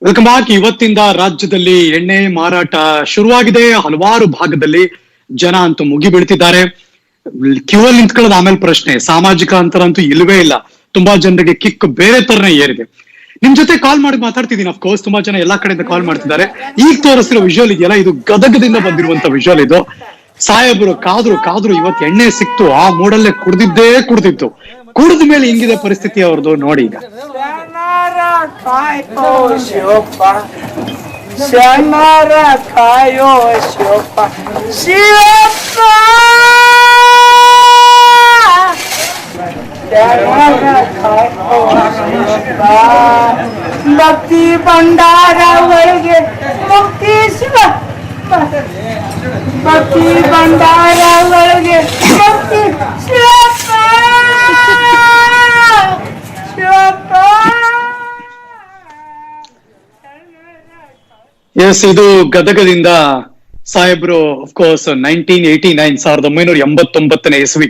Welcome back. ಇವತ್ತಿಂದ ರಾಜ್ಯದಲ್ಲಿ ಎಣ್ಣೆ ಮಾರಾಟ ಶುರುವಾಗಿದೆ. ಹಲವಾರು ಭಾಗದಲ್ಲಿ ಜನ ಅಂತೂ ಮುಗಿ ಬೀಳ್ತಿದ್ದಾರೆ. ಕ್ಯೂ ಅಲ್ಲಿ ನಿಂತ್ಕೊಳ್ಳೋದು ಆಮೇಲೆ ಪ್ರಶ್ನೆ. ಸಾಮಾಜಿಕ ಅಂತರ ಅಂತೂ ಇಲ್ಲವೇ ಇಲ್ಲ. ತುಂಬಾ ಜನರಿಗೆ ಕಿಕ್ ಬೇರೆ ತರನೇ ಏರಿದೆ. ನಿಮ್ ಜೊತೆ ಕಾಲ್ ಮಾಡಿ ಮಾತಾಡ್ತಿದ್ದೀನಿ. ಅಫ್ಕೋರ್ಸ್ ತುಂಬಾ ಜನ ಎಲ್ಲಾ ಕಡೆಯಿಂದ ಕಾಲ್ ಮಾಡ್ತಿದ್ದಾರೆ. ಈಗ ತೋರಿಸಿರೋ ವಿಜುವಲ್ ಇದೆಯಲ್ಲ, ಇದು ಗದಗದಿಂದ ಬಂದಿರುವಂತ ವಿಜುವಲ್ ಇದು. ಸಾಹೇಬ್ರು ಕಾದ್ರು ಇವತ್ತು ಎಣ್ಣೆ ಸಿಕ್ತು. ಆ ಮೂಡಲ್ಲೇ ಕುಡ್ದಿತ್ತು. ಕುಡಿದ ಮೇಲೆ ಹಿಂಗಿದೆ ಪರಿಸ್ಥಿತಿ ಅವ್ರದ್ದು. ನೋಡಿ ಈಗ ಭಕ್ತಿ ಭಂಡಾರ ಒಳಗೆ ಮುಕ್ತಿ ಶಿವ, ಭಕ್ತಿ ಭಂಡಾರ ಒಳಗೆ ಮುಕ್ತಿ ಶಿವಪ್ಪ ಶಿವಪ್ಪ. ಎಸ್, ಇದು ಗದಗದಿಂದ ಸಾಹೇಬ್ರು. ಅಫ್ಕೋರ್ಸ್ 1989 ಇಸ್ವಿ.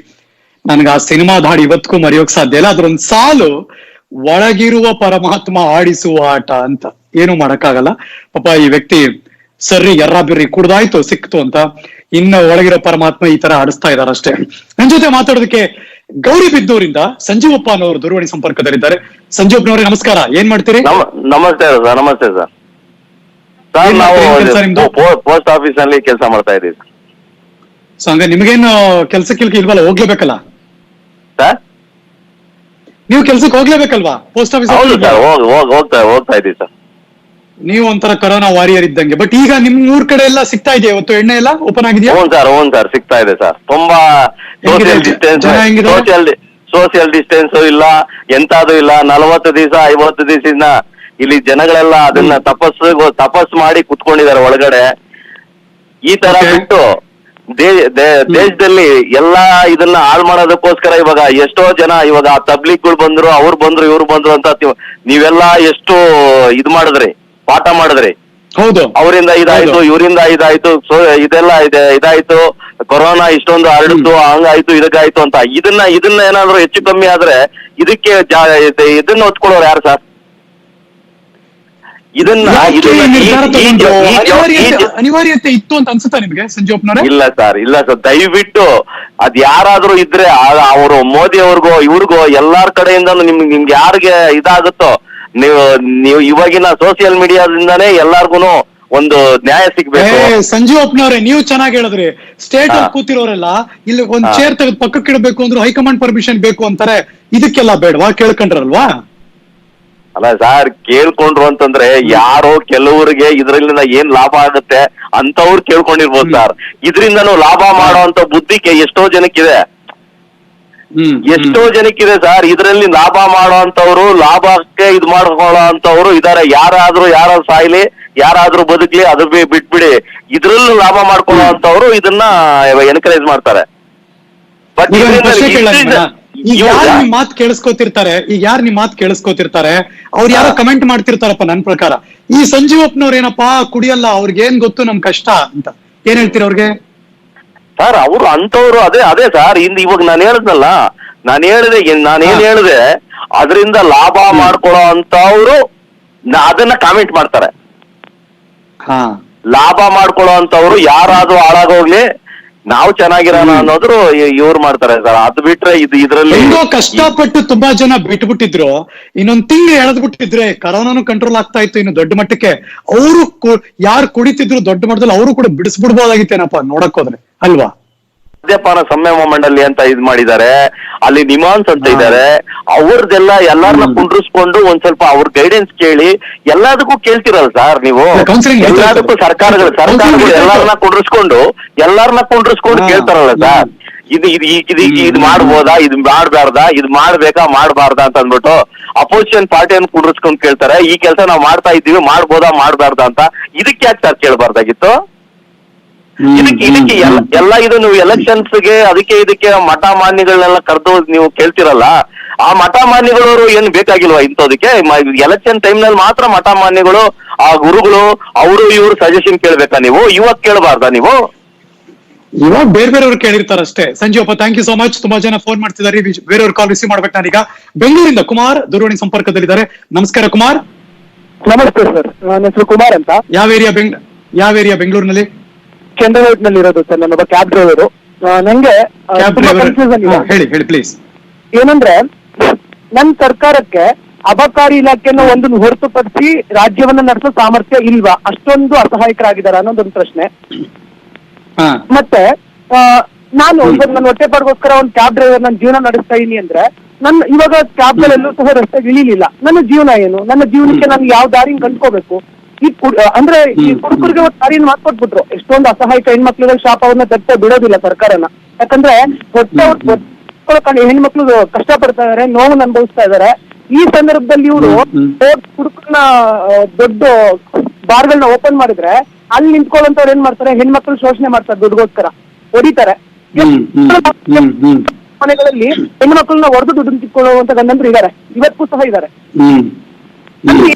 ನನ್ಗೆ ಆ ಸಿನಿಮಾ ಹಾಡು ಇವತ್ತಿಗೂ ಮರೆಯೋಕ್ ಸಾಧ್ಯ ಇಲ್ಲ. ಅದ್ರೊಂದ್ ಸಾಲು, ಒಳಗಿರುವ ಪರಮಾತ್ಮ ಆಡಿಸುವ ಆಟ ಅಂತ. ಏನು ಮಾಡಕ್ಕಾಗಲ್ಲ. ಪಾಪ ಈ ವ್ಯಕ್ತಿ ಸರ್ರಿ ಎರ್ರ ಬಿರ್ರಿ ಕುಡ್ದಾಯ್ತು ಸಿಕ್ತು ಅಂತ ಇನ್ನು ಒಳಗಿರೋ ಪರಮಾತ್ಮ ಈ ತರ ಆಡಿಸ್ತಾ ಇದಾರೆ ಅಷ್ಟೇ. ನನ್ ಜೊತೆ ಮಾತಾಡೋದಕ್ಕೆ ಗೌರಿಬಿದನೂರಿಂದ ಸಂಜೀವಪ್ಪ ಅನ್ನೋರು ದೂರವಾಣಿ ಸಂಪರ್ಕದಲ್ಲಿದ್ದಾರೆ. ಸಂಜೀವಪ್ಪನವ್ರೆ ನಮಸ್ಕಾರ. ಏನ್ ಮಾಡ್ತೀರಿ? ನಮಸ್ತೆ ಸರ್. ನಮಸ್ತೆ ಸರ್. ಸರ್ ನಾವು ಪೋಸ್ಟ್ ಆಫೀಸ್ ನಲ್ಲಿ ಕೆಲಸ ಮಾಡ್ತಾ ಇದ್ದೀವಿ. ಸೊ ಹಂಗ ನಿಮ್ಗೇನು ಕೆಲ್ಸಕ್ಕೆ ಇಲ್ವಲ್ಲ, ಹೋಗ್ಲೇಬೇಕಲ್ಲ ಸರ್? ನೀವು ಕೆಲ್ಸಕ್ಕೆ ಹೋಗ್ಲೇಬೇಕಲ್ವಾ ಪೋಸ್ಟ್ ಆಫೀಸ್? ಹೌದು ಸರ್, ಹೋಗ್ತಾ ಇದ್ದೀವಿ ಸರ್. ನೀವು ಒಂಥರ ಕೊರೋನಾ ವಾರಿಯರ್ ಇದ್ದಂಗೆ. ಬಟ್ ಈಗ ನಿಮ್ ಊರ್ ಕಡೆ ಎಲ್ಲ ಸಿಗ್ತಾ ಇದೆಯಾ? ಇವತ್ತು ಎಣ್ಣೆ ಎಲ್ಲ ಓಪನ್ ಆಗಿದೆಯಾ? ಹ್ಞೂ ಸರ್ ಸಿಗ್ತಾ ಇದೆ ಸರ್. ತುಂಬಾ ಸೋಷಿಯಲ್ ಡಿಸ್ಟೆನ್ಸ್ ಇಲ್ಲ, ಎಂತಾದು ಇಲ್ಲ. 40 ದಿವಸ 50 ದಿವಸದಿಂದ ಇಲ್ಲಿ ಜನಗಳೆಲ್ಲ ಅದನ್ನ ತಪಸ್ ಮಾಡಿ ಕುತ್ಕೊಂಡಿದ್ದಾರೆ ಒಳಗಡೆ. ಈ ತರ ಬಿಟ್ಟು ದೇಶದಲ್ಲಿ ಎಲ್ಲಾ ಇದನ್ನ ಹಾಳು ಮಾಡೋದಕ್ಕೋಸ್ಕರ ಇವಾಗ ಎಷ್ಟೋ ಜನ ಇವಾಗ ತಬ್ಲಿಗ್ಗಳು ಬಂದ್ರು, ಅವ್ರು ಬಂದ್ರು, ಇವ್ರು ಬಂದ್ರು ಅಂತ ನೀವೆಲ್ಲಾ ಎಷ್ಟು ಮಾಡಿದ್ರಿ, ಪಾಠ ಮಾಡಿದ್ರಿ. ಹೌದು, ಅವರಿಂದ ಇದಾಯ್ತು, ಇವರಿಂದ ಇದಾಯ್ತು, ಇದೆಲ್ಲ ಇದಾಯ್ತು, ಕೊರೋನಾ ಇಷ್ಟೊಂದು ಹರಡಿತು, ಹಂಗಾಯ್ತು, ಇದಕ್ಕಾಯ್ತು ಅಂತ. ಇದನ್ನ ಏನಾದ್ರು ಹೆಚ್ಚು ಕಮ್ಮಿ ಆದ್ರೆ ಇದಕ್ಕೆ ಇದನ್ನ ಹೊತ್ಕೊಳ್ಳೋರು ಯಾರು ಸರ್? ಅನಿವಾರ್ಯತೆ ಇತ್ತು ಅಂತ ಅನ್ಸುತ್ತಾ ನಿಮ್ಗೆ ಸಂಜೀವಪ್ಪನವ್ರೆ? ಇಲ್ಲ ಸರ್, ದಯವಿಟ್ಟು ಅದ್ ಯಾರಾದ್ರೂ ಇದ್ರೆ ಅವರು ಮೋದಿ ಅವ್ರಿಗೋ ಇವ್ರಿಗೋ ಎಲ್ಲಾರ ಕಡೆಯಿಂದನೂ ನಿಮ್ಗೆ ಯಾರಿಗೆ ಇದಾಗುತ್ತೋ ನೀವು ಇವಾಗಿನ ಸೋಷಿಯಲ್ ಮೀಡಿಯಾದಿಂದಾನೇ ಎಲ್ಲಾರ್ಗುನು ಒಂದು ನ್ಯಾಯ ಸಿಗ್ಬೇಕು. ಸಂಜೀವಪ್ಪನವ್ರೆ, ನೀವು ಚೆನ್ನಾಗಿ ಹೇಳಿದ್ರಿ. ಸ್ಟೇಟ್ ಅಲ್ಲಿ ಕೂತಿರೋರೆಲ್ಲ ಇಲ್ಲಿ ಒಂದ್ ಚೇರ್ ತೆಗೆದು ಪಕ್ಕಕ್ಕೆ ಇಡಬೇಕು ಅಂದ್ರು ಹೈಕಮಾಂಡ್ ಪರ್ಮಿಷನ್ ಬೇಕು ಅಂತಾರೆ. ಇದಕ್ಕೆಲ್ಲ ಬೇಡವಾ? ಕೇಳ್ಕೊಂಡ್ರಲ್ವಾ? ಅಲ್ಲ ಸರ್, ಕೇಳ್ಕೊಂಡ್ರು ಅಂತಂದ್ರೆ ಯಾರೋ ಕೆಲವರಿಗೆ ಇದ್ರಿಂದ ಏನ್ ಲಾಭ ಆಗುತ್ತೆ ಅಂತವ್ರು ಕೇಳ್ಕೊಂಡಿರ್ಬೋದು ಸರ್. ಇದ್ರಿಂದನೂ ಲಾಭ ಮಾಡೋ ಅಂತ ಬುದ್ಧಿಗೆ ಎಷ್ಟೋ ಜನಕ್ಕಿದೆ ಸರ್. ಇದ್ರಲ್ಲಿ ಲಾಭ ಮಾಡೋ ಅಂತವ್ರು, ಲಾಭಕ್ಕೆ ಇದ್ ಮಾಡ್ಕೊಳ್ಳೋ ಅಂತವ್ರು ಇದಾರೆ. ಯಾರಾದ್ರೂ ಸಾಯ್ಲಿ, ಯಾರಾದ್ರೂ ಬದುಕ್ಲಿ, ಅದ್ರ ಬಿಟ್ಬಿಡಿ. ಇದ್ರಲ್ಲೂ ಲಾಭ ಮಾಡ್ಕೊಳ್ಳೋ ಅಂತವ್ರು ಇದನ್ನ ಎನ್ಕರೇಜ್ ಮಾಡ್ತಾರೆ. ಬಟ್ ಈಗ ಯಾರು ನಿಮ್ ಮಾತು ಕೇಳಿಸ್ಕೊತಿರ್ತಾರೆ, ಅವ್ರು ಯಾರೋ ಕಮೆಂಟ್ ಮಾಡ್ತಿರ್ತಾರಪ್ಪ. ನನ್ ಪ್ರಕಾರ ಈ ಸಂಜೀವಪ್ಪನವ್ರು ಏನಪ್ಪಾ ಕುಡಿಯಲ್ಲ, ಅವ್ರಿಗೆ ಏನ್ ಗೊತ್ತು ನಮ್ ಕಷ್ಟ ಅಂತ. ಏನ್ ಹೇಳ್ತೀರ ಅವ್ರಿಗೆ? ಸರ್ ಅವ್ರು ಅಂತವ್ರು ಅದೇ ಸರ್. ಇವಾಗ ನಾನೇನ್ ಹೇಳಿದೆ ಅದರಿಂದ ಲಾಭ ಮಾಡ್ಕೊಳ್ಳೋ ಅಂತವ್ರು ಅದನ್ನ ಕಾಮೆಂಟ್ ಮಾಡ್ತಾರೆ. ಲಾಭ ಮಾಡ್ಕೊಳ್ಳೋ ಅಂತವ್ರು ಯಾರಾದ್ರೂ ಹಾಳಾಗೋಗ್ಲಿ, ನಾವು ಚೆನ್ನಾಗಿರೋಣ ಅನ್ನೋದ್ರು ಇವ್ರು ಮಾಡ್ತಾರೆ ಸರ್. ಅದು ಬಿಟ್ರೆ ಇದ್ರಲ್ಲಿ ಕಷ್ಟಪಟ್ಟು ತುಂಬಾ ಜನ ಬಿಟ್ಬಿಟ್ಟಿದ್ರು. ಇನ್ನೊಂದ್ ತಿಂಗಳು ಎಳೆದ್ಬಿಟ್ಟಿದ್ರೆ ಕರೋನಾನು ಕಂಟ್ರೋಲ್ ಆಗ್ತಾ ಇತ್ತು ಇನ್ನು ದೊಡ್ಡ ಮಟ್ಟಕ್ಕೆ. ಅವರು ಯಾರು ಕುಡಿತಿದ್ರು ದೊಡ್ಡ ಮಟ್ಟದಲ್ಲಿ ಅವರು ಕೂಡ ಬಿಡಿಸ್ಬಿಡ್ಬೋದಾಗಿತ್ತೇನಪ್ಪ ನೋಡಕ್ ಹೋದ್ರೆ, ಅಲ್ವಾ? ಮದ್ಯಪಾನ ಸಂಯಮ ಮಂಡಳಿ ಅಂತ ಮಾಡಿದ್ದಾರೆ. ಅಲ್ಲಿ ನಿಮಾನ್ಸ್ ಅಂತ ಇದ್ದಾರೆ. ಅವ್ರದ್ದೆಲ್ಲ ಎಲ್ಲಾರನ್ನ ಕುಂಡ್ರಿಸ್ಕೊಂಡು ಒಂದ್ ಸ್ವಲ್ಪ ಅವ್ರ ಗೈಡೆನ್ಸ್ ಕೇಳಿ. ಎಲ್ಲದಕ್ಕೂ ಕೇಳ್ತಿರಲ್ಲ ಸರ್ ನೀವು? ಎಲ್ಲದಕ್ಕೂ ಸರ್ಕಾರಗಳು ಎಲ್ಲಾರನ್ನ ಕುಂಡ್ರಿಸ್ಕೊಂಡು ಕೇಳ್ತಾರಲ್ಲ ಸರ್. ಇದು ಮಾಡ್ಬೋದಾ, ಇದು ಮಾಡ್ಬಾರ್ದಾ, ಇದು ಮಾಡ್ಬೇಕಾ ಅಂತ ಅಂದ್ಬಿಟ್ಟು ಅಪೋಸಿಷನ್ ಪಾರ್ಟಿಯನ್ನು ಕುಂಡ್ರಿಸ್ಕೊಂಡು ಕೇಳ್ತಾರೆ. ಈ ಕೆಲಸ ನಾವು ಮಾಡ್ತಾ ಇದ್ದೀವಿ, ಮಾಡ್ಬೋದಾ ಮಾಡ್ಬಾರ್ದಾ ಅಂತ. ಇದಕ್ಕೆ ಯಾಕೆ ಸರ್ ಕೇಳ್ಬಾರ್ದಾಗಿತ್ತು? ಇದಕ್ಕೆ ಎಲ್ಲ ಇದು ನೀವು ಎಲೆಕ್ಷನ್ಸ್ಗೆ ಇದಕ್ಕೆ ಮಠ ಮಾನ್ಯಗಳನ್ನೆಲ್ಲ ಕರೆದು ನೀವು ಕೇಳ್ತಿರಲ್ಲ. ಆ ಮಠ ಮಾನ್ಯಗಳವರು ಏನ್ ಬೇಕಾಗಿಲ್ವಾ ಇಂಥದಕ್ಕೆ? ಎಲೆಕ್ಷನ್ ಟೈಮ್ ನಲ್ಲಿ ಮಾತ್ರ ಮಠ ಮಾನ್ಯಗಳು, ಆ ಗುರುಗಳು, ಅವರು ಇವ್ರು ಸಜೆಷನ್ ಕೇಳ್ಬೇಕಾ ನೀವು? ಇವಾಗ ಕೇಳಬಾರ್ದಾ ನೀವು? ಇವಾಗ ಬೇರೆಯವ್ರು ಕೇಳಿರ್ತಾರಷ್ಟೇ. Sanjeevappa, thank you so much. ತುಂಬಾ ಜನ ಫೋನ್ ಮಾಡ್ತಿದ್ದಾರೆ, ಬೇರೆಯವ್ರ ಕಾಲ್ ರಿಸೀವ್ ಮಾಡ್ಬೇಕು. ನಾನೀಗ ಬೆಂಗಳೂರಿಂದ ಕುಮಾರ್ ದೂರವಾಣಿ ಸಂಪರ್ಕದಲ್ಲಿದ್ದಾರೆ. ನಮಸ್ಕಾರ ಕುಮಾರ್. ನಮಸ್ತೆ ಸರ್, ನನ್ನ ಹೆಸರು ಕುಮಾರ್ ಅಂತ. ಯಾವ ಏರಿಯಾ ಬೆಂಗಳೂರಿನಲ್ಲಿ? ಚಂದ್ರವೈಟ್ ನಲ್ಲಿ ಇರೋದು ಸರ್. ನಾನೊಬ್ಬ ಕ್ಯಾಬ್ ಡ್ರೈವರು. ನಂಗೆ ಕನ್ಫ್ಯೂಷನ್ ಇದೆ. ಹೇಳಿ ಪ್ಲೀಸ್. ಏನಂದ್ರೆ ನನ್ನ ಸರ್ಕಾರಕ್ಕೆ ಅಬಕಾರಿ ಇಲಾಖೆಯನ್ನು ಒಂದನ್ನು ಹೊರತುಪಡಿಸಿ ರಾಜ್ಯವನ್ನ ನಡೆಸೋ ಸಾಮರ್ಥ್ಯ ಇಲ್ವಾ? ಅಷ್ಟೊಂದು ಅಸಹಾಯಕರಾಗಿದ್ದಾರೆ ಅನ್ನೋದೊಂದು ಪ್ರಶ್ನೆ. ಮತ್ತೆ ನಾನು ಇವಾಗ ನನ್ನ ಹೊಟ್ಟೆಪಾಡಿಗೋಸ್ಕರ ಒಂದು ಕ್ಯಾಬ್ ಡ್ರೈವರ್ ನನ್ನ ಜೀವನ ನಡೆಸ್ತಾ ಇದೀನಿ ಅಂದ್ರೆ ಇವಾಗ ಕ್ಯಾಬ್ಗಳಲ್ಲೂ ಸಹ ರಸ್ತೆಗೆ ಇಳಿಲಿಲ್ಲ. ನನ್ನ ಜೀವನ ಏನು? ನನ್ನ ಜೀವನಕ್ಕೆ ನಾನು ಯಾವ ದಾರಿನ ಕಂಡ್ಕೋಬೇಕು? ಅಂದ್ರೆ ಈ ಕುಡುಕರಿಗೆ ಒಂದು ದಾರಿನ ಮಾಡ್ಕೊಟ್ಬಿಟ್ರು. ಎಷ್ಟೊಂದು ಅಸಹಾಯಕ ಹೆಣ್ಮಕ್ಳುಗಳ ಶಾಪವನ್ನ ತಟ್ಟೆ ಬಿಡೋದಿಲ್ಲ ಸರ್ಕಾರನ. ಯಾಕಂದ್ರೆ ಹೆಣ್ಮಕ್ಳು ಕಷ್ಟ ಪಡ್ತಾ ಇದಾರೆ, ನೋವನ್ನು ಅನುಭವಿಸ್ತಾ ಇದಾರೆ. ಈ ಸಂದರ್ಭದಲ್ಲಿ ಇವರು ಕುಡುಕರನ್ನ ದೊಡ್ಡ ಬಾರ್ಗಳನ್ನ ಓಪನ್ ಮಾಡಿದ್ರೆ ಅಲ್ಲಿ ನಿಂತ್ಕೊಳ್ಳೋಂಥವ್ರು ಏನ್ ಮಾಡ್ತಾರೆ? ಹೆಣ್ಮಕ್ಳು ಶೋಷಣೆ ಮಾಡ್ತಾರೆ, ದುಡ್ಡುಗೋಸ್ಕರ ಹೊಡಿತಾರೆ. ಮನೆಗಳಲ್ಲಿ ಹೆಣ್ಮಕ್ಳನ್ನ ಹೊಡೆದು ದುಡ್ಡು ತಿಳ್ಕೊಳ್ಳುವಂತ ಗಂಡಂದ್ರು ಇದಾರೆ, ಇವತ್ತು ಸಹ ಇದಾರೆ.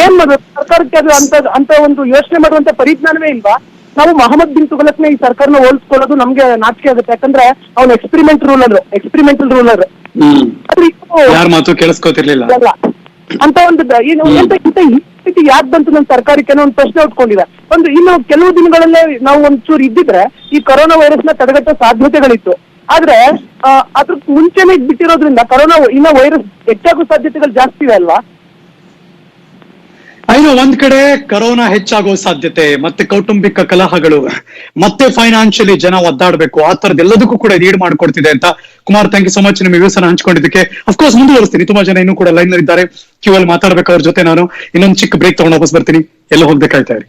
ಏನ್ ಮಾಡ್ಬೇಕು ಸರ್ಕಾರಕ್ಕೆ? ಅದು ಅಂತ ಒಂದು ಯೋಚನೆ ಮಾಡುವಂತ ಪರಿಜ್ಞಾನವೇ ಇಲ್ವಾ? ನಾವು ಮೊಹಮ್ಮದ್ ಬಿನ್ ತುಘಲಕ್ನ ಈ ಸರ್ಕಾರನ ಹೋಲಿಸ್ಕೊಳ್ಳೋದು ನಮ್ಗೆ ನಾಚಿಕೆ ಆಗುತ್ತೆ. ಯಾಕಂದ್ರೆ ಅವ್ನು ಎಕ್ಸ್ಪೆರಿಮೆಂಟಲ್ ರೂಲರ್ ಯಾರ ಮಾತು ಕೇಳಿಸ್ಕೋತಿರ್ಲಿಲ್ಲ ಅಂತ ಒಂದು ಸ್ಥಿತಿ ಯಾಕೆ ಬಂತು ನನ್ನ ಸರ್ಕಾರಕ್ಕೆ ಅನ್ನೋ ಒಂದು ಪ್ರಶ್ನೆ ಉಟ್ಕೊಂಡಿದೆ. ಇನ್ನು ಕೆಲವು ದಿನಗಳಲ್ಲೇ ನಾವು ಒಂಚೂರು ಇದ್ದಿದ್ರೆ ಈ ಕೊರೋನಾ ವೈರಸ್ ನ ತಡೆಗಟ್ಟೋ ಸಾಧ್ಯತೆಗಳಿತ್ತು. ಆದ್ರೆ ಅದ್ರ ಮುಂಚೆನೆ ಬಿಟ್ಟಿರೋದ್ರಿಂದ ಕೊರೋನಾ ಇನ್ನ ವೈರಸ್ ಹೆಚ್ಚಾಗೋ ಸಾಧ್ಯತೆಗಳು ಜಾಸ್ತಿ ಇದೆ ಅಲ್ವಾ? ಒಂದ್ ಕಡೆ ಕರೋನಾ ಹೆಚ್ಚಾಗೋ ಸಾಧ್ಯತೆ, ಮತ್ತೆ ಕೌಟುಂಬಿಕ ಕಲಹಗಳು, ಮತ್ತೆ ಫೈನಾನ್ಷಿಯಲಿ ಜನ ಒದ್ದಾಡ್ಬೇಕು, ಆ ತರದೆಲ್ಲದಕ್ಕೂ ಕೂಡ ಲೀಡ್ ಮಾಡ್ಕೊಡ್ತಿದೆ ಅಂತ. Kumar, thank you so much ನಿಮ್ಮ ವ್ಯೂಸನ್ನ ಹಂಚ್ಕೊಂಡಿದ್ದಕ್ಕೆ. ಅಫ್ಕೋರ್ಸ್ ಮುಂದುವರಿಸ್ತೀನಿ, ತುಂಬಾ ಜನ ಇನ್ನೂ ಕೂಡ ಲೈನ್ ನಲ್ಲಿ ಇದ್ದಾರೆ, ಕ್ಯೂ ಅಲ್ಲಿ ಮಾತಾಡ್ಬೇಕು ಅವ್ರ ಜೊತೆ. ನಾನು ಇನ್ನೊಂದು ಚಿಕ್ಕ ಬ್ರೇಕ್ ತಗೊಂಡು ವಾಪಸ್ ಬರ್ತೀನಿ, ಎಲ್ಲ ಹೋಗ್ಬೇಕಾಯ್ತಾ ಇರಿ.